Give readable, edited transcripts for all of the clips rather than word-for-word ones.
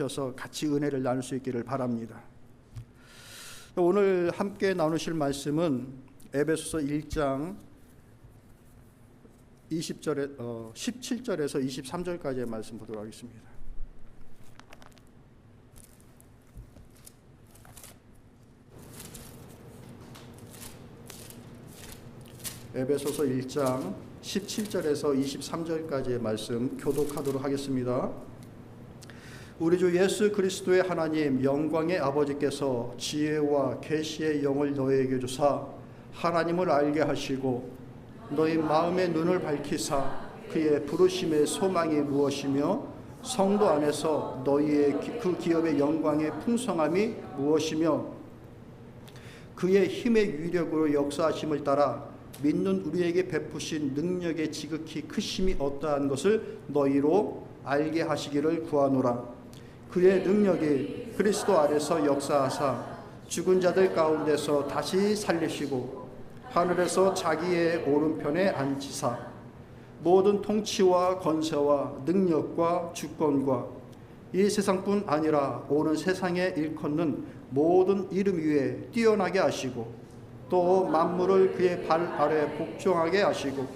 서 같이 은혜를 나눌 수 있기를 바랍니다. 오늘 함께 나누실 말씀은 에베소서 1장 17절에서 23절까지의 말씀 보도록 하겠습니다. 에베소서 1장 17절에서 23절까지의 말씀 교독하도록 하겠습니다. 우리 주 예수 그리스도의 하나님 영광의 아버지께서 지혜와 계시의 영을 너희에게 주사 하나님을 알게 하시고 너희 마음의 눈을 밝히사 그의 부르심의 소망이 무엇이며 성도 안에서 너희의 그 기업의 영광의 풍성함이 무엇이며 그의 힘의 위력으로 역사하심을 따라 믿는 우리에게 베푸신 능력의 지극히 크심이 어떠한 것을 너희로 알게 하시기를 구하노라. 그의 능력이 그리스도 안에서 역사하사 죽은 자들 가운데서 다시 살리시고 하늘에서 자기의 오른편에 앉히사 모든 통치와 권세와 능력과 주권과 이 세상뿐 아니라 오는 세상에 일컫는 모든 이름 위에 뛰어나게 하시고 또 만물을 그의 발 아래 복종하게 하시고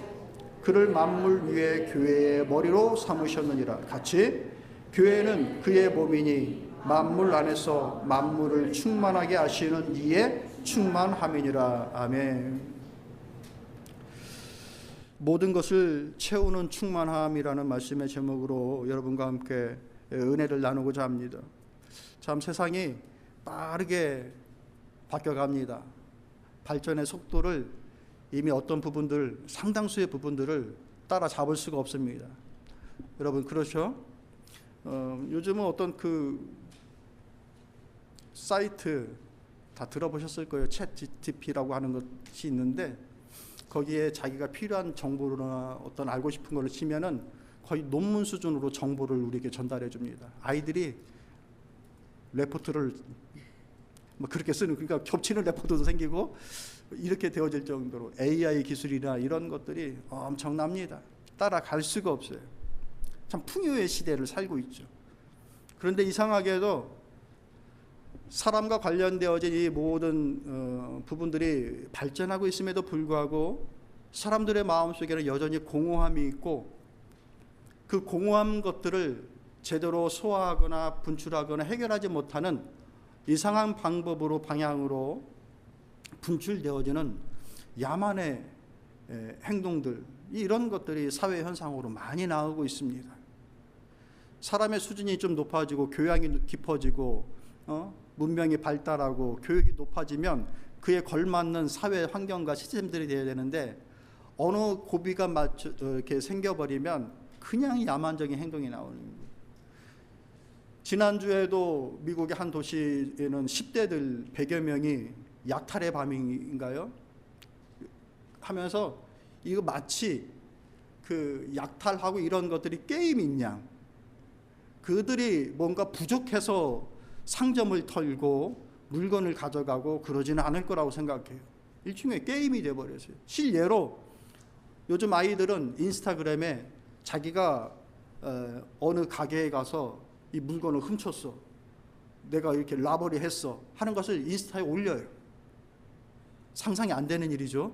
그를 만물 위에 교회의 머리로 삼으셨느니라. 같이 교회는 그의 몸이니 만물 안에서 만물을 충만하게 하시는 이에 충만함이니라. 아멘. 모든 것을 채우는 충만함이라는 말씀의 제목으로 여러분과 함께 은혜를 나누고자 합니다. 참 세상이 빠르게 바뀌어갑니다. 발전의 속도를 이미 어떤 부분들, 상당수의 부분들을 따라잡을 수가 없습니다. 여러분 그렇죠? 요즘은 어떤 그 사이트 다 들어보셨을 거예요. 챗 GTP라고 하는 것이 있는데 거기에 자기가 필요한 정보나 어떤 알고 싶은 걸 치면은 거의 논문 수준으로 정보를 우리에게 전달해 줍니다. 아이들이 레포트를 뭐 그렇게 쓰는, 그러니까 겹치는 레포트도 생기고 이렇게 되어질 정도로 AI 기술이나 이런 것들이 엄청납니다. 따라갈 수가 없어요. 참 풍요의 시대를 살고 있죠. 그런데 이상하게도 사람과 관련되어진 이 모든 부분들이 발전하고 있음에도 불구하고 사람들의 마음속에는 여전히 공허함이 있고 그 공허한 것들을 제대로 소화하거나 분출하거나 해결하지 못하는 이상한 방법으로 방향으로 분출되어지는 야만의 행동들, 이런 것들이 사회 현상으로 많이 나오고 있습니다. 사람의 수준이 좀 높아지고 교양이 깊어지고 문명이 발달하고 교육이 높아지면 그에 걸맞는 사회 환경과 시스템들이 되어야 되는데 어느 고비가 이렇게 생겨버리면 그냥 야만적인 행동이 나오는 거예요. 지난주에도 미국의 한 도시에는 10대들 100여 명이 약탈의 밤인가요? 하면서 이거 마치 그 약탈하고 이런 것들이 게임인 양, 그들이 뭔가 부족해서 상점을 털고 물건을 가져가고 그러지는 않을 거라고 생각해요. 일종의 게임이 돼버렸어요. 실예로 요즘 아이들은 인스타그램에 자기가 어느 가게에 가서 이 물건을 훔쳤어, 내가 이렇게 라버리 했어 하는 것을 인스타에 올려요. 상상이 안 되는 일이죠.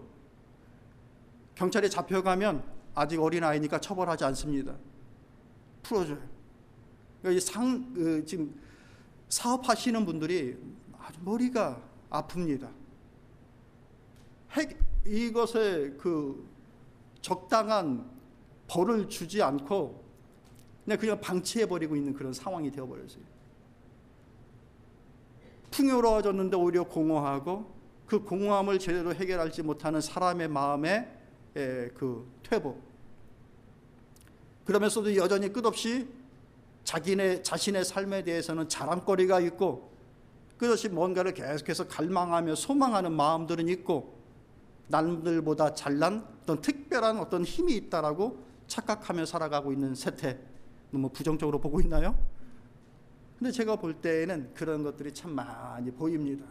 경찰에 잡혀가면 아직 어린아이니까 처벌하지 않습니다. 풀어줘요. 그러니까 지금 사업하시는 분들이 아주 머리가 아픕니다. 이것에 그 적당한 벌을 주지 않고 그냥 방치해버리고 있는 그런 상황이 되어버렸어요. 풍요로워졌는데 오히려 공허하고 그 공허함을 제대로 해결하지 못하는 사람의 마음의 그 퇴보, 그러면서도 여전히 끝없이 자신의 삶에 대해서는 자랑거리가 있고 끝없이 뭔가를 계속해서 갈망하며 소망하는 마음들은 있고 남들보다 잘난 어떤 특별한 어떤 힘이 있다라고 착각하며 살아가고 있는 세태, 너무 부정적으로 보고 있나요? 근데 제가 볼 때에는 그런 것들이 참 많이 보입니다.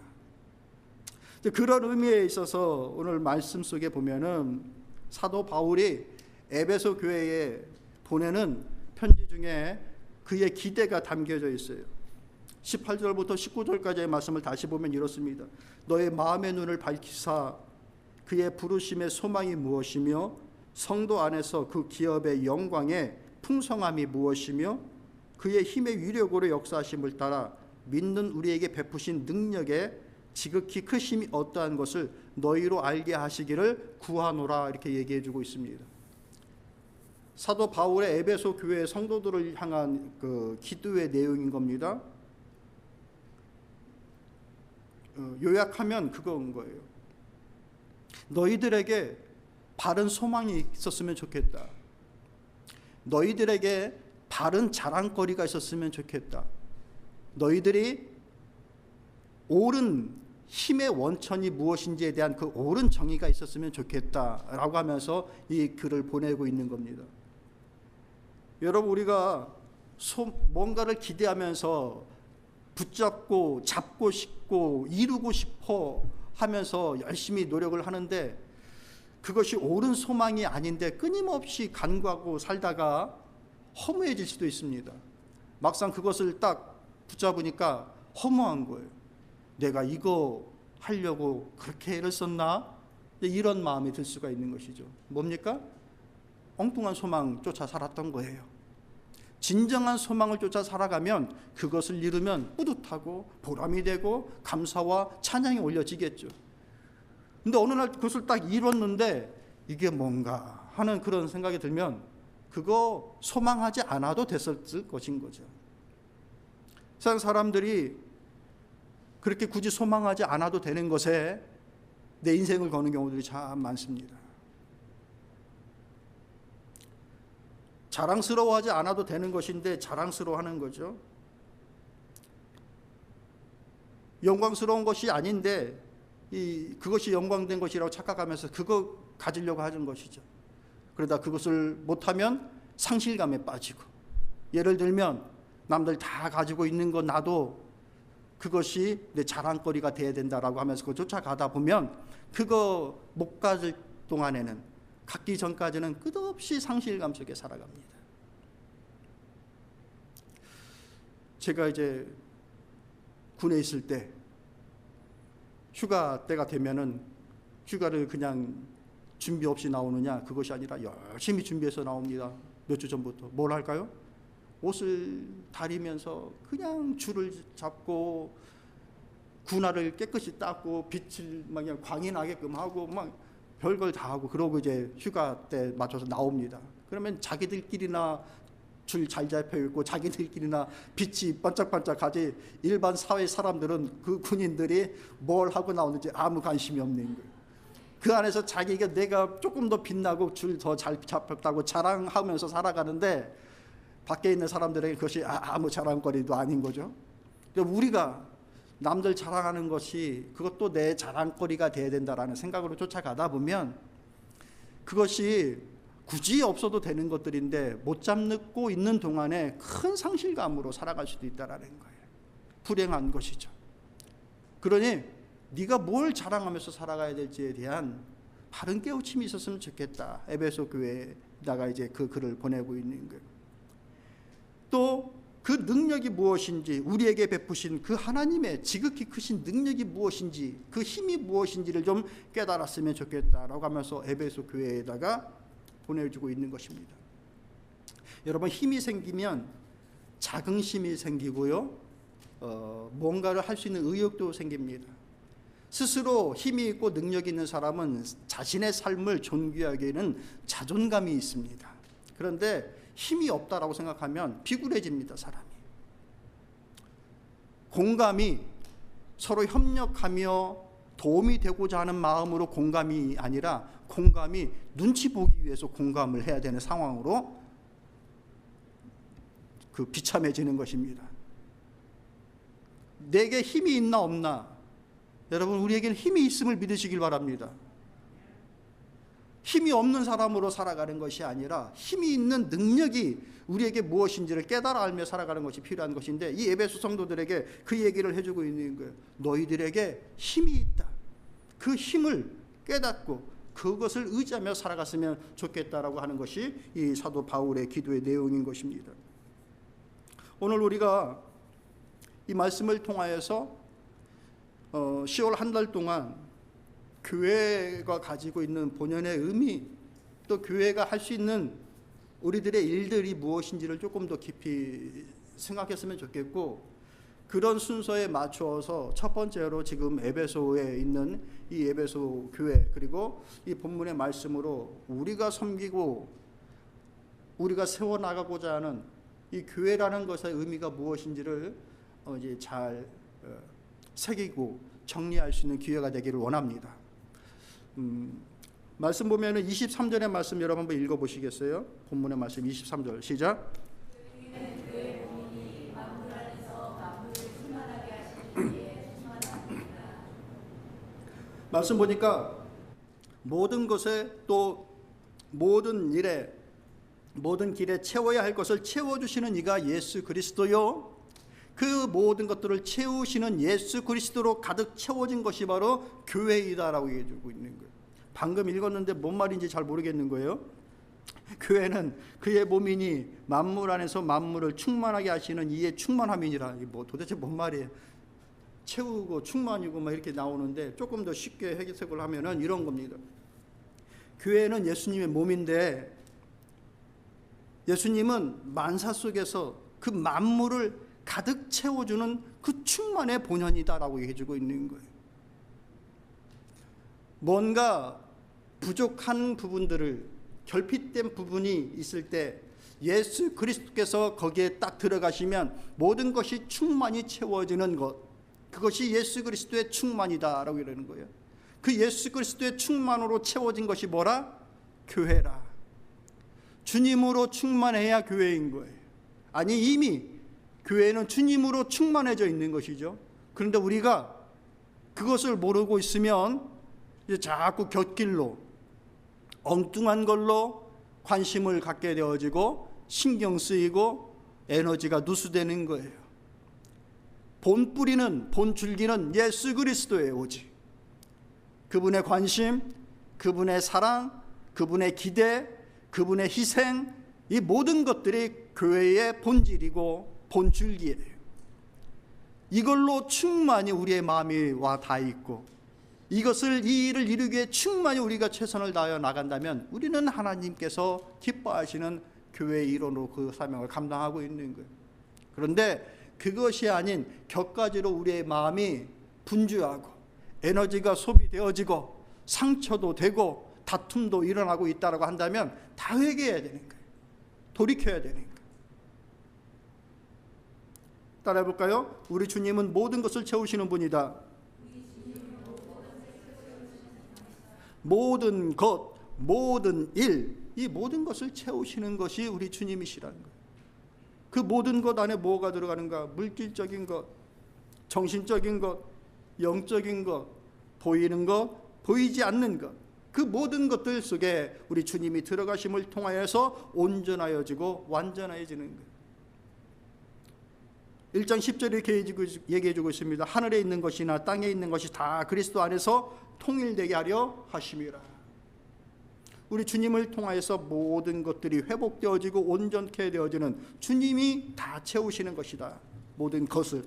그런 의미에 있어서 오늘 말씀 속에 보면은 사도 바울이 에베소 교회에 보내는 편지 중에 그의 기대가 담겨져 있어요. 18절부터 19절까지의 말씀을 다시 보면 이렇습니다. 너의 마음의 눈을 밝히사 그의 부르심의 소망이 무엇이며 성도 안에서 그 기업의 영광의 풍성함이 무엇이며 그의 힘의 위력으로 역사하심을 따라 믿는 우리에게 베푸신 능력의 지극히 크심이 어떠한 것을 너희로 알게 하시기를 구하노라, 이렇게 얘기해 주고 있습니다. 사도 바울의 에베소 교회 성도들을 향한 그 기도의 내용인 겁니다. 요약하면 그건 거예요. 너희들에게 바른 소망이 있었으면 좋겠다. 너희들에게 바른 자랑거리가 있었으면 좋겠다. 너희들이 옳은 힘의 원천이 무엇인지에 대한 그 옳은 정의가 있었으면 좋겠다라고 하면서 이 글을 보내고 있는 겁니다. 여러분, 우리가 뭔가를 기대하면서 붙잡고 잡고 싶고 이루고 싶어 하면서 열심히 노력을 하는데 그것이 옳은 소망이 아닌데 끊임없이 간구하고 살다가 허무해질 수도 있습니다. 막상 그것을 딱 붙잡으니까 허무한 거예요. 내가 이거 하려고 그렇게 애를 썼나? 이런 마음이 들 수가 있는 것이죠. 뭡니까? 엉뚱한 소망 쫓아 살았던 거예요. 진정한 소망을 쫓아 살아가면 그것을 이루면 뿌듯하고 보람이 되고 감사와 찬양이 올려지겠죠. 근데 어느 날 그것을 딱 이뤘는데 이게 뭔가 하는 그런 생각이 들면 그거 소망하지 않아도 됐을 것인 거죠. 세상 사람들이 그렇게 굳이 소망하지 않아도 되는 것에 내 인생을 거는 경우들이 참 많습니다. 자랑스러워하지 않아도 되는 것인데 자랑스러워하는 거죠. 영광스러운 것이 아닌데 그것이 영광된 것이라고 착각하면서 그거 가지려고 하는 것이죠. 그러다 그것을 못하면 상실감에 빠지고, 예를 들면 남들 다 가지고 있는 거 나도 그것이 내 자랑거리가 돼야 된다라고 하면서 그거 쫓아가다 보면 그거 못 가질 동안에는, 갖기 전까지는 끝없이 상실감 속에 살아갑니다. 제가 이제 군에 있을 때 휴가 때가 되면은 휴가를 그냥 준비 없이 나오느냐, 그것이 아니라 열심히 준비해서 나옵니다. 몇 주 전부터. 뭘 할까요? 옷을 다리면서 그냥 줄을 잡고 군화를 깨끗이 닦고 빛을 막 그냥 광이 나게끔 하고 막 별걸 다 하고, 그러고 이제 휴가 때 맞춰서 나옵니다. 그러면 자기들끼리나 줄 잘 잡혀 있고 자기들끼리나 빛이 반짝반짝하지, 일반 사회 사람들은 그 군인들이 뭘 하고 나오는지 아무 관심이 없는 거예요. 그 안에서 자기가 내가 조금 더 빛나고 줄 더 잘 잡혔다고 자랑하면서 살아가는데 밖에 있는 사람들에게 그것이 아무 자랑거리도 아닌 거죠. 우리가 남들 자랑하는 것이 그것도 내 자랑거리가 돼야 된다라는 생각으로 쫓아가다 보면 그것이 굳이 없어도 되는 것들인데 못 잡고 있는 동안에 큰 상실감으로 살아갈 수도 있다라는 거예요. 불행한 것이죠. 그러니 네가 뭘 자랑하면서 살아가야 될지에 대한 바른 깨우침이 있었으면 좋겠다. 에베소 교회에다가 이제 그 글을 보내고 있는 거예요. 또 그 능력이 무엇인지, 우리에게 베푸신 그 하나님의 지극히 크신 능력이 무엇인지, 그 힘이 무엇인지를 좀 깨달았으면 좋겠다라고 하면서 에베소 교회에다가 보내주고 있는 것입니다. 여러분, 힘이 생기면 자긍심이 생기고요, 뭔가를 할 수 있는 의욕도 생깁니다. 스스로 힘이 있고 능력이 있는 사람은 자신의 삶을 존귀하게는 자존감이 있습니다. 그런데 힘이 없다라고 생각하면 비굴해집니다, 사람이. 공감이, 서로 협력하며 도움이 되고자 하는 마음으로 공감이 아니라 공감이 눈치 보기 위해서 공감을 해야 되는 상황으로 그 비참해지는 것입니다. 내게 힘이 있나 없나, 여러분, 우리에게는 힘이 있음을 믿으시길 바랍니다. 힘이 없는 사람으로 살아가는 것이 아니라 힘이 있는 능력이 우리에게 무엇인지를 깨달아 알며 살아가는 것이 필요한 것인데, 이 에베소 성도들에게 그 얘기를 해주고 있는 거예요. 너희들에게 힘이 있다. 그 힘을 깨닫고 그것을 의지하며 살아갔으면 좋겠다라고 하는 것이 이 사도 바울의 기도의 내용인 것입니다. 오늘 우리가 이 말씀을 통하여서 10월 한 달 동안 교회가 가지고 있는 본연의 의미, 또 교회가 할 수 있는 우리들의 일들이 무엇인지를 조금 더 깊이 생각했으면 좋겠고, 그런 순서에 맞추어서 첫 번째로 지금 에베소에 있는 이 에베소 교회, 그리고 이 본문의 말씀으로 우리가 섬기고 우리가 세워나가고자 하는 이 교회라는 것의 의미가 무엇인지를 이제 잘 새기고 정리할 수 있는 기회가 되기를 원합니다. 말씀 보면은 23절의 말씀 여러분 한번 읽어보시겠어요? 본문의 말씀 23절 시작. 말씀 보니까 모든 것에 또 모든 일에 모든 길에 채워야 할 것을 채워주시는 이가 예수 그리스도요, 그 모든 것들을 채우시는 예수 그리스도로 가득 채워진 것이 바로 교회이다라고 얘기해주고 있는 거예요. 방금 읽었는데 뭔 말인지 잘 모르겠는 거예요. 교회는 그의 몸이니 만물 안에서 만물을 충만하게 하시는 이의 충만함이니라. 뭐 도대체 뭔 말이에요? 채우고 충만이고 막 이렇게 나오는데, 조금 더 쉽게 해석을 하면은 이런 겁니다. 교회는 예수님의 몸인데, 예수님은 만사 속에서 그 만물을 가득 채워주는 그 충만의 본연이다라고 얘기해주고 있는 거예요. 뭔가 부족한 부분들을, 결핍된 부분이 있을 때 예수 그리스도께서 거기에 딱 들어가시면 모든 것이 충만히 채워지는 것, 그것이 예수 그리스도의 충만이다라고 이러는 거예요. 그 예수 그리스도의 충만으로 채워진 것이 뭐라? 교회라. 주님으로 충만해야 교회인 거예요. 아니, 이미 교회는 주님으로 충만해져 있는 것이죠. 그런데 우리가 그것을 모르고 있으면 이제 자꾸 곁길로 엉뚱한 걸로 관심을 갖게 되어지고 신경 쓰이고 에너지가 누수되는 거예요. 본 뿌리는, 본 줄기는 예수 그리스도예요. 오직 그분의 관심, 그분의 사랑, 그분의 기대, 그분의 희생, 이 모든 것들이 교회의 본질이고 본줄기예요. 이걸로 충만히 우리의 마음이 와 닿아 있고, 이것을, 이 일을 이루기 위해 충만히 우리가 최선을 다하여 나간다면 우리는 하나님께서 기뻐하시는 교회의 일원으로 그 사명을 감당하고 있는 거예요. 그런데 그것이 아닌 격가지로 우리의 마음이 분주하고 에너지가 소비되어지고 상처도 되고 다툼도 일어나고 있다고 한다면 다 회개해야 되는 거예요. 돌이켜야 되는 거예요. 따라해 볼까요? 우리 주님은 모든 것을 채우시는 분이다. 모든 것, 모든 일, 이 모든 것을 채우시는 것이 우리 주님이시라는 거예요. 그 모든 것 안에 뭐가 들어가는가? 물질적인 것, 정신적인 것, 영적인 것, 보이는 것, 보이지 않는 것, 그 모든 것들 속에 우리 주님이 들어가심을 통하여서 온전하여지고 완전해지는 거예요. 1장 10절에 이렇게 얘기해주고 있습니다. 하늘에 있는 것이나 땅에 있는 것이 다 그리스도 안에서 통일되게 하려 하심이라. 우리 주님을 통하여서 모든 것들이 회복되어지고 온전케 되어지는, 주님이 다 채우시는 것이다. 모든 것을.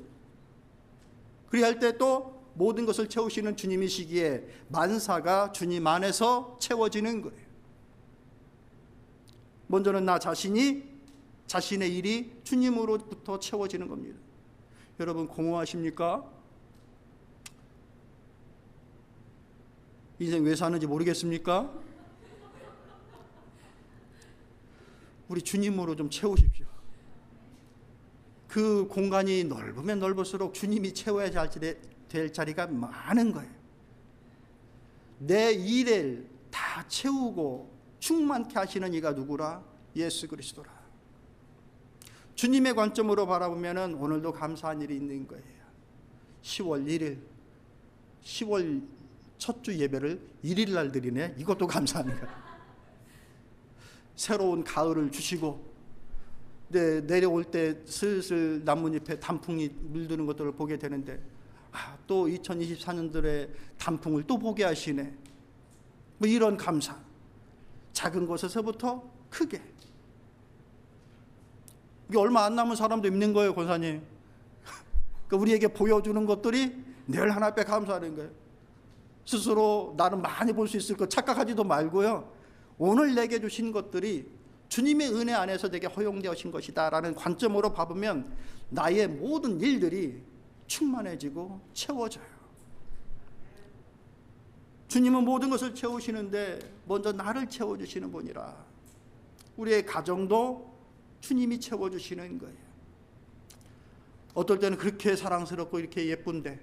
그리할 때 또 모든 것을 채우시는 주님이시기에 만사가 주님 안에서 채워지는 거예요. 먼저는 나 자신이, 자신의 일이 주님으로부터 채워지는 겁니다. 여러분 공허하십니까? 인생 왜 사는지 모르겠습니까? 우리 주님으로 좀 채우십시오. 그 공간이 넓으면 넓을수록 주님이 채워야 될 자리가 많은 거예요. 내 일을 다 채우고 충만케 하시는 이가 누구라? 예수 그리스도라. 주님의 관점으로 바라보면 오늘도 감사한 일이 있는 거예요. 10월 1일, 10월 첫 주 예배를 1일 날 드리네. 이것도 감사합니다. 새로운 가을을 주시고, 내려올 때 슬슬 나뭇잎에 단풍이 물드는 것들을 보게 되는데, 또 2024년도에 단풍을 또 보게 하시네. 뭐 이런 감사, 작은 것에서부터 크게, 이게 얼마 안 남은 사람도 있는 거예요, 권사님. 그러니까 우리에게 보여주는 것들이 늘 하나 앞에 감사하는 거예요. 스스로 나는 많이 볼 수 있을 것 착각하지도 말고요. 오늘 내게 주신 것들이 주님의 은혜 안에서 내게 허용되어진 것이다 라는 관점으로 봐보면 나의 모든 일들이 충만해지고 채워져요. 주님은 모든 것을 채우시는데 먼저 나를 채워주시는 분이라. 우리의 가정도 주님이 채워주시는 거예요. 어떨 때는 그렇게 사랑스럽고 이렇게 예쁜데,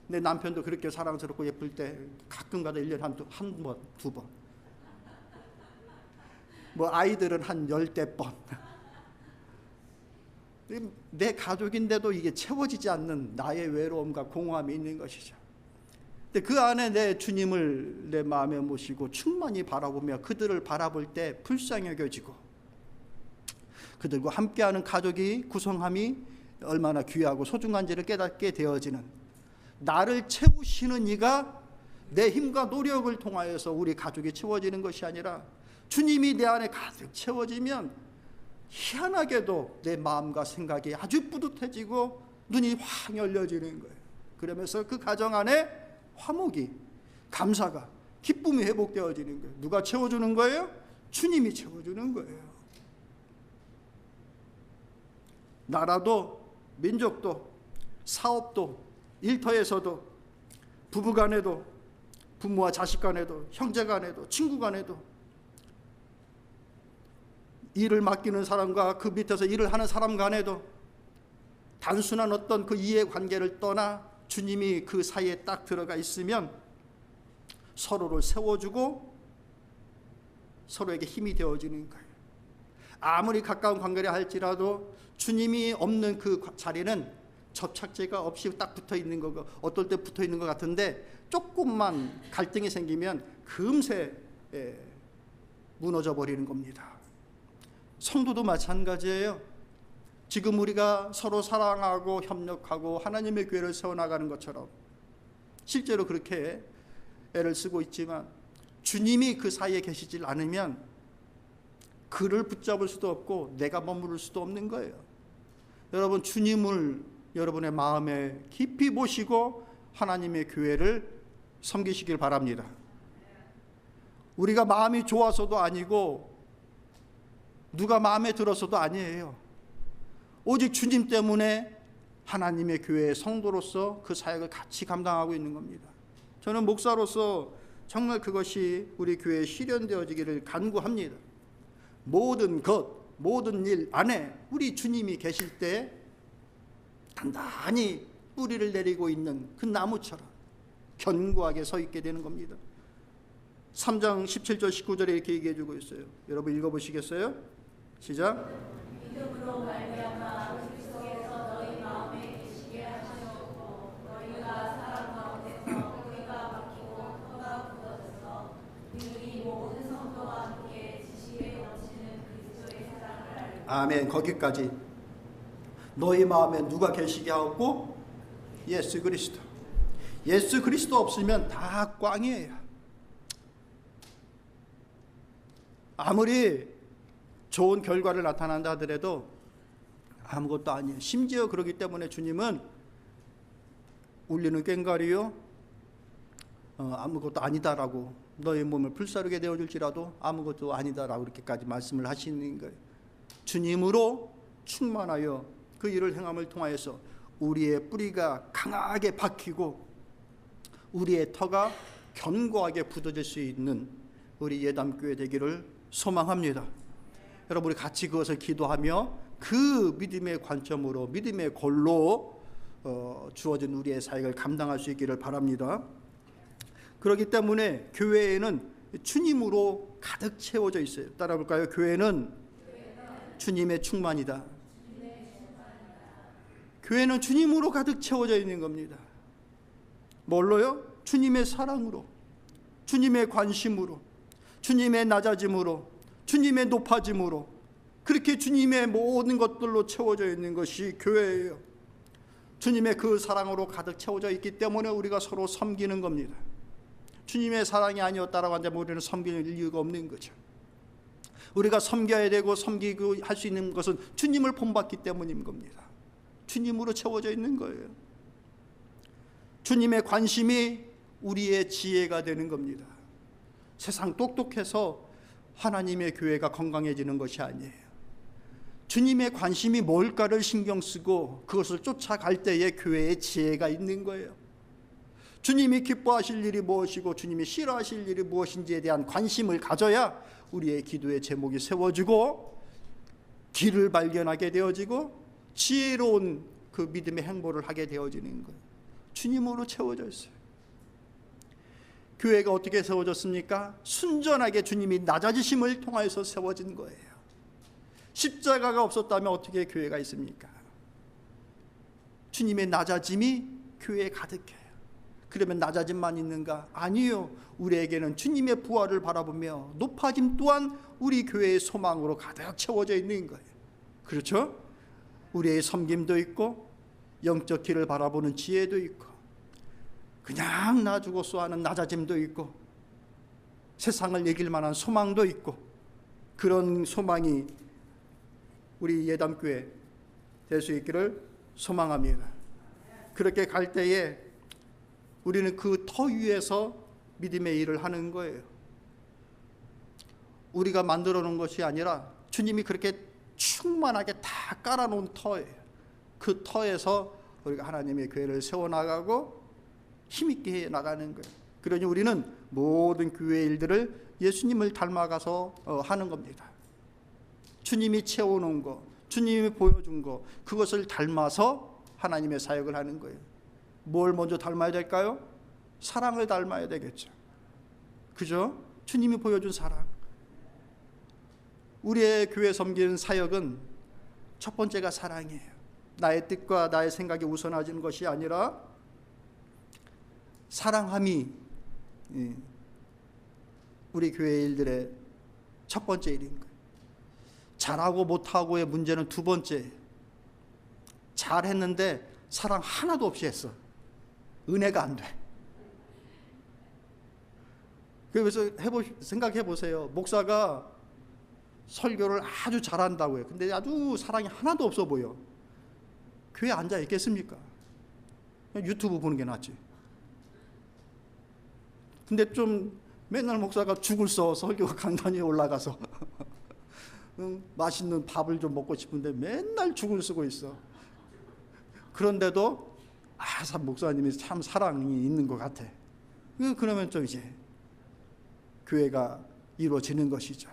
내 남편도 그렇게 사랑스럽고 예쁠 때 가끔가다 1년에 한 번, 두 번, 뭐 아이들은 한 10대 번. 내 가족인데도 이게 채워지지 않는 나의 외로움과 공허함이 있는 것이죠. 근데 그 안에 내 주님을 내 마음에 모시고 충만히 바라보며 그들을 바라볼 때 불쌍히 여겨지고, 그들과 함께하는 가족이 구성함이 얼마나 귀하고 소중한지를 깨닫게 되어지는, 나를 채우시는 이가 내 힘과 노력을 통하여서 우리 가족이 채워지는 것이 아니라 주님이 내 안에 가득 채워지면 희한하게도 내 마음과 생각이 아주 뿌듯해지고 눈이 확 열려지는 거예요. 그러면서 그 가정 안에 화목이, 감사가, 기쁨이 회복되어지는 거예요. 누가 채워주는 거예요? 주님이 채워주는 거예요. 나라도 민족도 사업도 일터에서도 부부간에도 부모와 자식간에도 형제간에도 친구간에도 일을 맡기는 사람과 그 밑에서 일을 하는 사람 간에도 단순한 어떤 그 이해관계를 떠나 주님이 그 사이에 딱 들어가 있으면 서로를 세워주고 서로에게 힘이 되어지는 거예요. 아무리 가까운 관계라 할지라도 주님이 없는 그 자리는 접착제가 없이 딱 붙어 있는 거고, 어떨 때 붙어 있는 것 같은데 조금만 갈등이 생기면 금세 무너져 버리는 겁니다. 성도도 마찬가지예요. 지금 우리가 서로 사랑하고 협력하고 하나님의 교회를 세워나가는 것처럼 실제로 그렇게 애를 쓰고 있지만 주님이 그 사이에 계시지 않으면 그를 붙잡을 수도 없고 내가 머무를 수도 없는 거예요. 여러분, 주님을 여러분의 마음에 깊이 모시고 하나님의 교회를 섬기시길 바랍니다. 우리가 마음이 좋아서도 아니고 누가 마음에 들어서도 아니에요. 오직 주님 때문에 하나님의 교회의 성도로서 그 사역을 같이 감당하고 있는 겁니다. 저는 목사로서 정말 그것이 우리 교회에 실현되어지기를 간구합니다. 모든 것, 모든 일 안에 우리 주님이 계실 때 단단히 뿌리를 내리고 있는 그 나무처럼 견고하게 서 있게 되는 겁니다. 3장 17절 19절에 이렇게 얘기해 주고 있어요. 여러분 읽어보시겠어요? 시작. 믿음으로 말미암아 그리스도께서 너희 마음에 계시게 하셨고 너희가 사랑 가운데서 뿌리가 박히고 터가 굳어져서 너희 모든 성도와 함께 지식에 넘치는 그리스도의 사랑을 알고. 아멘. 거기까지. 너희 마음에 누가 계시게 하고? 예수 그리스도. 예수 그리스도 없으면 다 꽝이에요. 아무리 좋은 결과를 나타난다 하더라도 아무것도 아니에요. 심지어 그렇기 때문에 주님은 울리는 꽹과리요 아무것도 아니다라고, 너의 몸을 불사르게 되어줄지라도 아무것도 아니다라고 이렇게까지 말씀을 하시는 거예요. 주님으로 충만하여 그 일을 행함을 통하여서 우리의 뿌리가 강하게 박히고 우리의 터가 견고하게 굳어질 수 있는 우리 예담교회 되기를 소망합니다. 여러분, 우리 같이 그것을 기도하며 그 믿음의 관점으로, 믿음의 골로 주어진 우리의 사역을 감당할 수 있기를 바랍니다. 그렇기 때문에 교회에는 주님으로 가득 채워져 있어요. 따라 볼까요? 교회는 주님의 충만이다. 교회는 주님으로 가득 채워져 있는 겁니다. 뭘로요? 주님의 사랑으로, 주님의 관심으로, 주님의 낮아짐으로, 주님의 높아짐으로, 그렇게 주님의 모든 것들로 채워져 있는 것이 교회예요. 주님의 그 사랑으로 가득 채워져 있기 때문에 우리가 서로 섬기는 겁니다. 주님의 사랑이 아니었다라고 한다면 우리는 섬길 이유가 없는 거죠. 우리가 섬겨야 되고 섬기고 할 수 있는 것은 주님을 본받기 때문인 겁니다. 주님으로 채워져 있는 거예요. 주님의 관심이 우리의 지혜가 되는 겁니다. 세상 똑똑해서 하나님의 교회가 건강해지는 것이 아니에요. 주님의 관심이 뭘까를 신경 쓰고 그것을 쫓아갈 때에 교회의 지혜가 있는 거예요. 주님이 기뻐하실 일이 무엇이고 주님이 싫어하실 일이 무엇인지에 대한 관심을 가져야 우리의 기도의 제목이 세워지고 길을 발견하게 되어지고 지혜로운 그 믿음의 행보를 하게 되어지는 거예요. 주님으로 채워져 있어요. 교회가 어떻게 세워졌습니까? 순전하게 주님이 낮아지심을 통하여서 세워진 거예요. 십자가가 없었다면 어떻게 교회가 있습니까? 주님의 낮아짐이 교회에 가득해요. 그러면 낮아짐만 있는가? 아니요. 우리에게는 주님의 부활을 바라보며 높아짐 또한 우리 교회의 소망으로 가득 채워져 있는 거예요. 그렇죠? 우리의 섬김도 있고 영적 길을 바라보는 지혜도 있고 그냥 놔주고 하는 낮아짐도 있고 세상을 이길 만한 소망도 있고 그런 소망이 우리 예담교회 될 수 있기를 소망합니다. 그렇게 갈 때에 우리는 그 터 위에서 믿음의 일을 하는 거예요. 우리가 만들어 놓은 것이 아니라 주님이 그렇게 충만하게 다 깔아놓은 터예요. 그 터에서 우리가 하나님의 교회를 세워나가고 힘있게 해나가는 거예요. 그러니 우리는 모든 교회 일들을 예수님을 닮아가서 하는 겁니다. 주님이 채워놓은 거, 주님이 보여준 거, 그것을 닮아서 하나님의 사역을 하는 거예요. 뭘 먼저 닮아야 될까요? 사랑을 닮아야 되겠죠. 그죠? 주님이 보여준 사랑. 우리의 교회 섬기는 사역은 첫 번째가 사랑이에요. 나의 뜻과 나의 생각이 우선해지는 것이 아니라 사랑함이 우리 교회 일들의 첫 번째 일인 거예요. 잘하고 못하고의 문제는 두 번째. 잘했는데 사랑 하나도 없이 했어. 은혜가 안 돼. 그래서 생각해 보세요. 목사가 설교를 아주 잘한다고 해요. 근데 아주 사랑이 하나도 없어 보여. 교회에 앉아 있겠습니까? 유튜브 보는 게 낫지. 근데 좀 맨날 목사가 죽을 써 설교가 강단위에 올라가서 맛있는 밥을 좀 먹고 싶은데 맨날 죽을 쓰고 있어. 그런데도 목사님이 참 사랑이 있는 것 같아. 그러면 좀 이제 교회가 이루어지는 것이죠.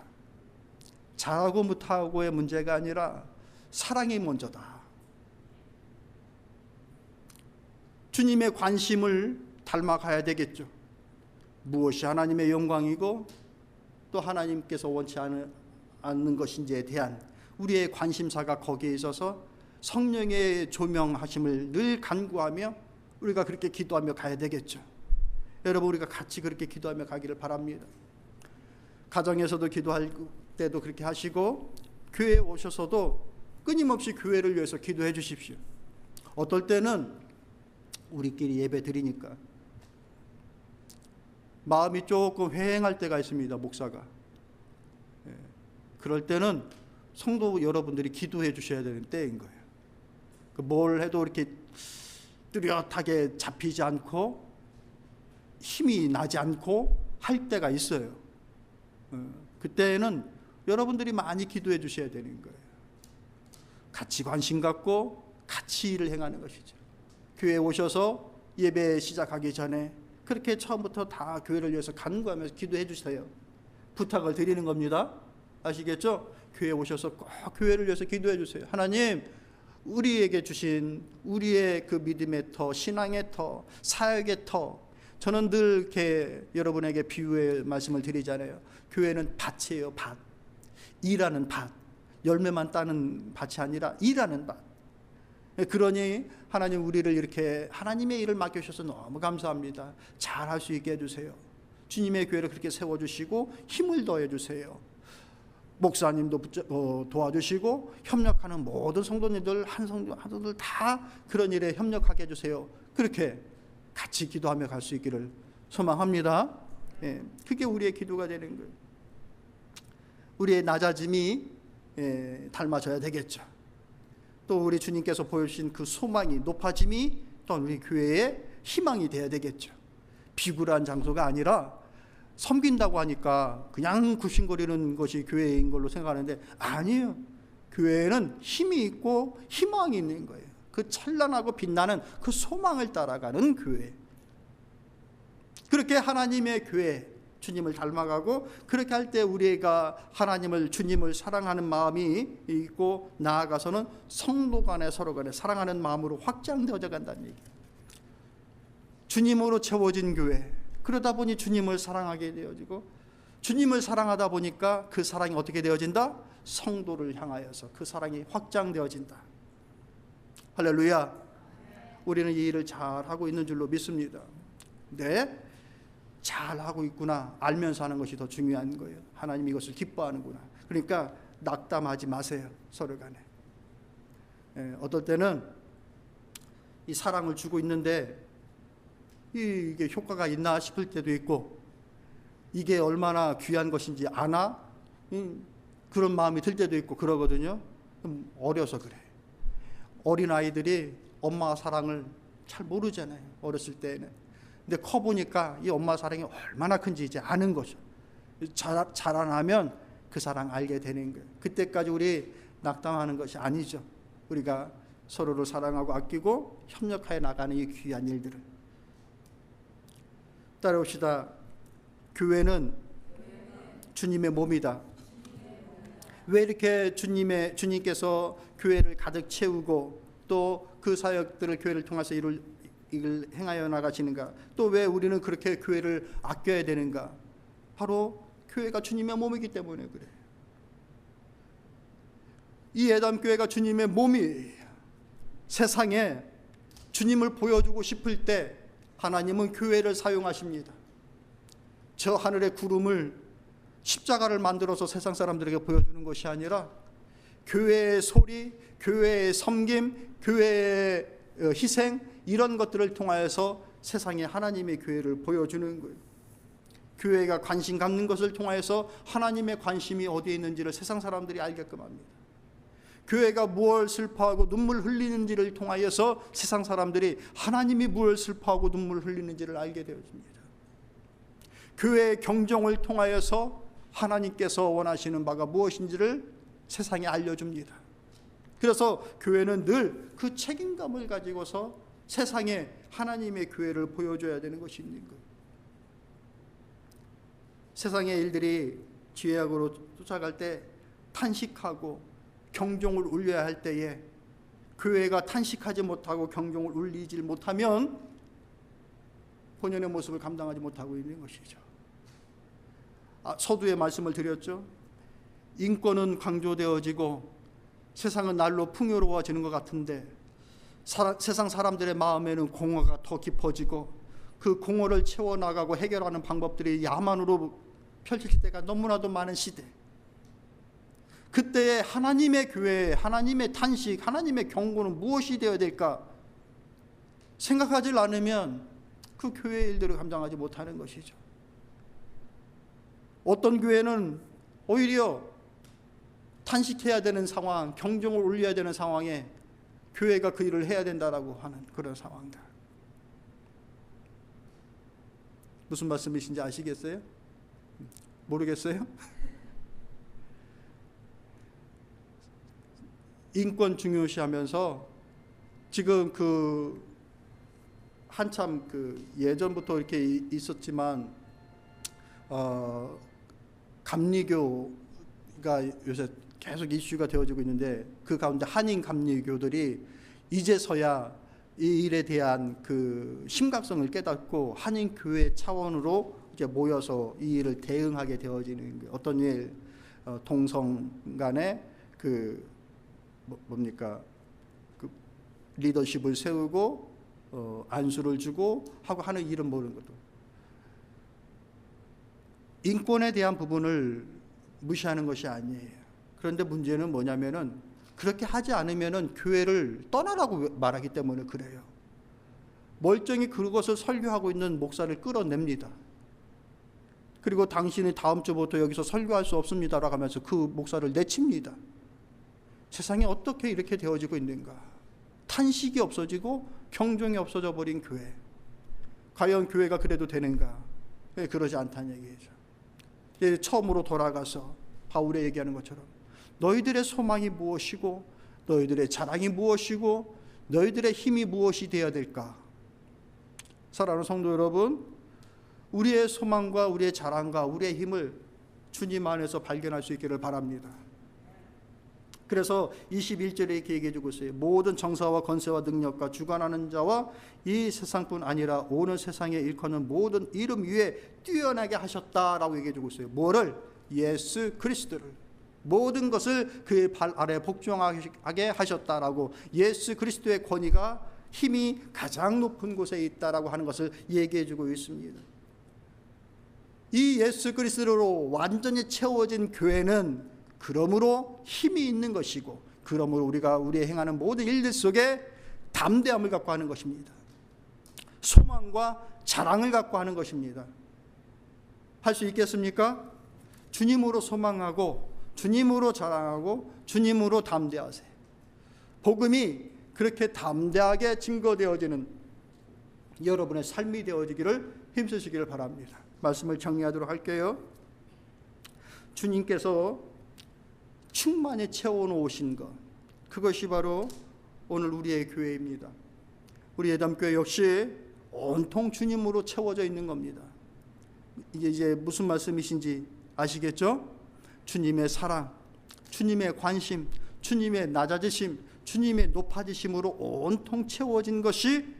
잘하고 못하고의 문제가 아니라 사랑이 먼저다. 주님의 관심을 닮아가야 되겠죠. 무엇이 하나님의 영광이고 또 하나님께서 원치 않는 것인지에 대한 우리의 관심사가 거기에 있어서 성령의 조명하심을 늘 간구하며 우리가 그렇게 기도하며 가야 되겠죠. 여러분, 우리가 같이 그렇게 기도하며 가기를 바랍니다. 가정에서도 기도할 때도 그렇게 하시고 교회에 오셔서도 끊임없이 교회를 위해서 기도해 주십시오. 어떨 때는 우리끼리 예배 드리니까 마음이 조금 회행할 때가 있습니다. 목사가. 그럴 때는 성도 여러분들이 기도해 주셔야 되는 때인 거예요. 뭘 해도 이렇게 뚜렷하게 잡히지 않고 힘이 나지 않고 할 때가 있어요. 그때는 여러분들이 많이 기도해 주셔야 되는 거예요. 같이 관심 갖고 같이 일을 행하는 것이죠. 교회에 오셔서 예배 시작하기 전에 그렇게 처음부터 다 교회를 위해서 간구하면서 기도해 주세요. 부탁을 드리는 겁니다. 아시겠죠? 교회에 오셔서 꼭 교회를 위해서 기도해 주세요. 하나님, 우리에게 주신 우리의 그 믿음의 터, 신앙의 터, 사역의 터, 저는 늘 이렇게 여러분에게 비유의 말씀을 드리잖아요. 교회는 밭이에요. 밭. 일하는 밭. 열매만 따는 밭이 아니라 일하는 밭. 그러니 하나님, 우리를 이렇게 하나님의 일을 맡겨주셔서 너무 감사합니다. 잘할 수 있게 해주세요. 주님의 교회를 그렇게 세워주시고 힘을 더해주세요. 목사님도 도와주시고 협력하는 모든 성도님들, 한 성도들 다 그런 일에 협력하게 해주세요. 그렇게 같이 기도하며 갈 수 있기를 소망합니다. 그게 우리의 기도가 되는 거예요. 우리의 낮아짐이 닮아져야 되겠죠. 또 우리 주님께서 보여주신 그 소망이, 높아짐이 또한 우리 교회의 희망이 되어야 되겠죠. 비굴한 장소가 아니라 섬긴다고 하니까 그냥 굽신거리는 것이 교회인 걸로 생각하는데 아니에요. 교회에는 힘이 있고 희망이 있는 거예요. 그 찬란하고 빛나는 그 소망을 따라가는 교회. 그렇게 하나님의 교회, 주님을 닮아가고 그렇게 할 때 우리가 하나님을, 주님을 사랑하는 마음이 있고 나아가서는 성도 간에 서로 간에 사랑하는 마음으로 확장되어져 간다는 얘기예요. 주님으로 채워진 교회, 그러다 보니 주님을 사랑하게 되어지고 주님을 사랑하다 보니까 그 사랑이 어떻게 되어진다? 성도를 향하여서 그 사랑이 확장되어진다. 할렐루야. 우리는 이 일을 잘하고 있는 줄로 믿습니다. 네, 잘하고 있구나 알면서 하는 것이 더 중요한 거예요. 하나님 이것을 기뻐하는구나. 그러니까 낙담하지 마세요. 서로 간에. 어떨 때는 이 사랑을 주고 있는데 이게 효과가 있나 싶을 때도 있고, 이게 얼마나 귀한 것인지 아나? 그런 마음이 들 때도 있고 그러거든요. 어려서 그래. 어린아이들이 엄마 사랑을 잘 모르잖아요. 어렸을 때는. 근데 커보니까 이 엄마 사랑이 얼마나 큰지 이제 아는 거죠. 자라나면 그 사랑 알게 되는 거예요. 그때까지 우리 낙담하는 것이 아니죠. 우리가 서로를 사랑하고 아끼고 협력하여 나가는 이 귀한 일들을. 따라옵시다. 교회는 주님의 몸이다. 왜 이렇게 주님께서 교회를 가득 채우고 또 그 사역들을 교회를 통해서 이를 행하여 나가시는가? 또 왜 우리는 그렇게 교회를 아껴야 되는가? 바로 교회가 주님의 몸이기 때문에 그래요. 이 예담교회가 주님의 몸이 세상에 주님을 보여주고 싶을 때 하나님은 교회를 사용하십니다. 저 하늘의 구름을 십자가를 만들어서 세상 사람들에게 보여주는 것이 아니라 교회의 소리, 교회의 섬김, 교회의 희생, 이런 것들을 통하여서 세상에 하나님의 교회를 보여주는 거예요. 교회가 관심 갖는 것을 통하여서 하나님의 관심이 어디에 있는지를 세상 사람들이 알게끔 합니다. 교회가 무엇을 슬퍼하고 눈물 흘리는지를 통하여서 세상 사람들이 하나님이 무엇을 슬퍼하고 눈물 흘리는지를 알게 되어집니다. 교회의 경종을 통하여서 하나님께서 원하시는 바가 무엇인지를 세상에 알려줍니다. 그래서 교회는 늘 그 책임감을 가지고서 세상에 하나님의 교회를 보여줘야 되는 것이 있는 거예요. 세상의 일들이 죄악으로 쫓아갈 때 탄식하고 경종을 울려야 할 때에 교회가 탄식하지 못하고 경종을 울리지 못하면 본연의 모습을 감당하지 못하고 있는 것이죠. 서두에 말씀을 드렸죠. 인권은 강조되어지고 세상은 날로 풍요로워지는 것 같은데 세상 사람들의 마음에는 공허가 더 깊어지고 그 공허를 채워나가고 해결하는 방법들이 야만으로 펼칠 때가 너무나도 많은 시대. 그때에 하나님의 교회, 하나님의 탄식, 하나님의 경고는 무엇이 되어야 될까 생각하지 않으면 그 교회의 일들을 감당하지 못하는 것이죠. 어떤 교회는 오히려 탄식해야 되는 상황, 경종을 울려야 되는 상황에 교회가 그 일을 해야 된다라고 하는 그런 상황들. 무슨 말씀이신지 아시겠어요? 모르겠어요? 인권 중요시하면서 지금 한참 예전부터 이렇게 있었지만 감리교가 요새 계속 이슈가 되어지고 있는데 그 가운데 한인 감리교들이 이제서야 이 일에 대한 그 심각성을 깨닫고 한인 교회 차원으로 이제 모여서 이 일을 대응하게 되어지는 거예요. 어떤 일, 동성 간에 리더십을 세우고 안수를 주고 하고 하는 일은 모르는 것도. 인권에 대한 부분을 무시하는 것이 아니에요. 그런데 문제는 뭐냐면은 그렇게 하지 않으면은 교회를 떠나라고 말하기 때문에 그래요. 멀쩡히 그것을 설교하고 있는 목사를 끌어냅니다. 그리고 당신이 다음 주부터 여기서 설교할 수 없습니다라고 하면서 그 목사를 내칩니다. 세상에 어떻게 이렇게 되어지고 있는가. 탄식이 없어지고 경종이 없어져 버린 교회. 과연 교회가 그래도 되는가? 왜 그러지 않다는 얘기죠. 처음으로 돌아가서 바울이 얘기하는 것처럼 너희들의 소망이 무엇이고 너희들의 자랑이 무엇이고 너희들의 힘이 무엇이 되어야 될까? 사랑하는 성도 여러분, 우리의 소망과 우리의 자랑과 우리의 힘을 주님 안에서 발견할 수 있기를 바랍니다. 그래서 21절에 이렇게 얘기해 주고 있어요. 모든 정사와 권세와 능력과 주관하는 자와 이 세상뿐 아니라 오는 세상에 일컫는 모든 이름 위에 뛰어나게 하셨다라고 얘기해 주고 있어요. 뭐를? 예수 그리스도를. 모든 것을 그의 발 아래 복종하게 하셨다라고, 예수 그리스도의 권위가 힘이 가장 높은 곳에 있다라고 하는 것을 얘기해 주고 있습니다. 이 예수 그리스도로 완전히 채워진 교회는 그러므로 힘이 있는 것이고, 그러므로 우리가 우리의 행하는 모든 일들 속에 담대함을 갖고 하는 것입니다. 소망과 자랑을 갖고 하는 것입니다. 할 수 있겠습니까? 주님으로 소망하고 주님으로 자랑하고 주님으로 담대하세요. 복음이 그렇게 담대하게 증거되어지는 여러분의 삶이 되어지기를 힘쓰시기를 바랍니다. 말씀을 정리하도록 할게요. 주님께서 충만히 채워놓으신 것, 그것이 바로 오늘 우리의 교회입니다. 우리 예담교회 역시 온통 주님으로 채워져 있는 겁니다. 이제 무슨 말씀이신지 아시겠죠? 주님의 사랑, 주님의 관심, 주님의 낮아지심, 주님의 높아지심으로 온통 채워진 것이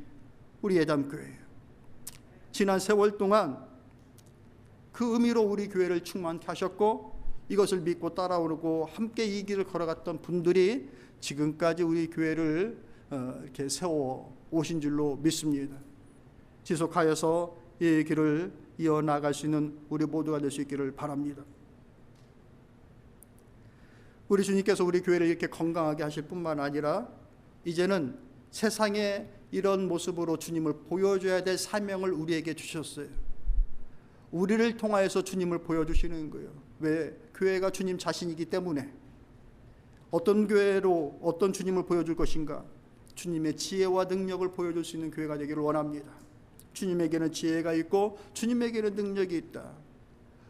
우리 예담교회예요. 지난 세월 동안 그 의미로 우리 교회를 충만케 하셨고, 이것을 믿고 따라오고 함께 이 길을 걸어갔던 분들이 지금까지 우리 교회를 이렇게 세워 오신 줄로 믿습니다. 지속하여서 이 길을 이어나갈 수 있는 우리 모두가 될 수 있기를 바랍니다. 우리 주님께서 우리 교회를 이렇게 건강하게 하실 뿐만 아니라 이제는 세상에 이런 모습으로 주님을 보여줘야 될 사명을 우리에게 주셨어요. 우리를 통하여서 주님을 보여주시는 거예요. 왜? 교회가 주님 자신이기 때문에. 어떤 교회로 어떤 주님을 보여줄 것인가? 주님의 지혜와 능력을 보여줄 수 있는 교회가 되기를 원합니다. 주님에게는 지혜가 있고 주님에게는 능력이 있다.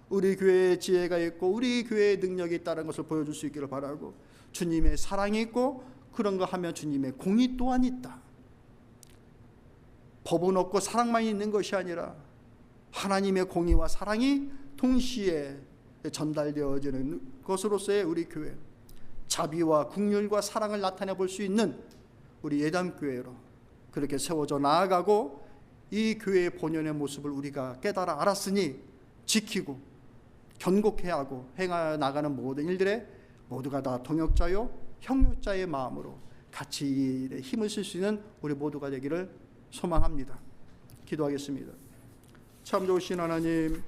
우리 교회에 지혜가 있고 우리 교회에 능력이 있다는 것을 보여줄 수 있기를 바라고, 주님의 사랑이 있고 그런 거 하면 주님의 공의 또한 있다. 법은 없고 사랑만 있는 것이 아니라 하나님의 공의와 사랑이 동시에 전달되어지는 것으로서의 우리 교회, 자비와 긍휼과 사랑을 나타내 볼 수 있는 우리 예담교회로 그렇게 세워져 나아가고, 이 교회의 본연의 모습을 우리가 깨달아 알았으니 지키고 견고케 하고 행하여 나가는 모든 일들에 모두가 다 동역자요 협력자의 마음으로 같이 이 일에 힘을 쓸 수 있는 우리 모두가 되기를 소망합니다. 기도하겠습니다. 참 좋으신 하나님,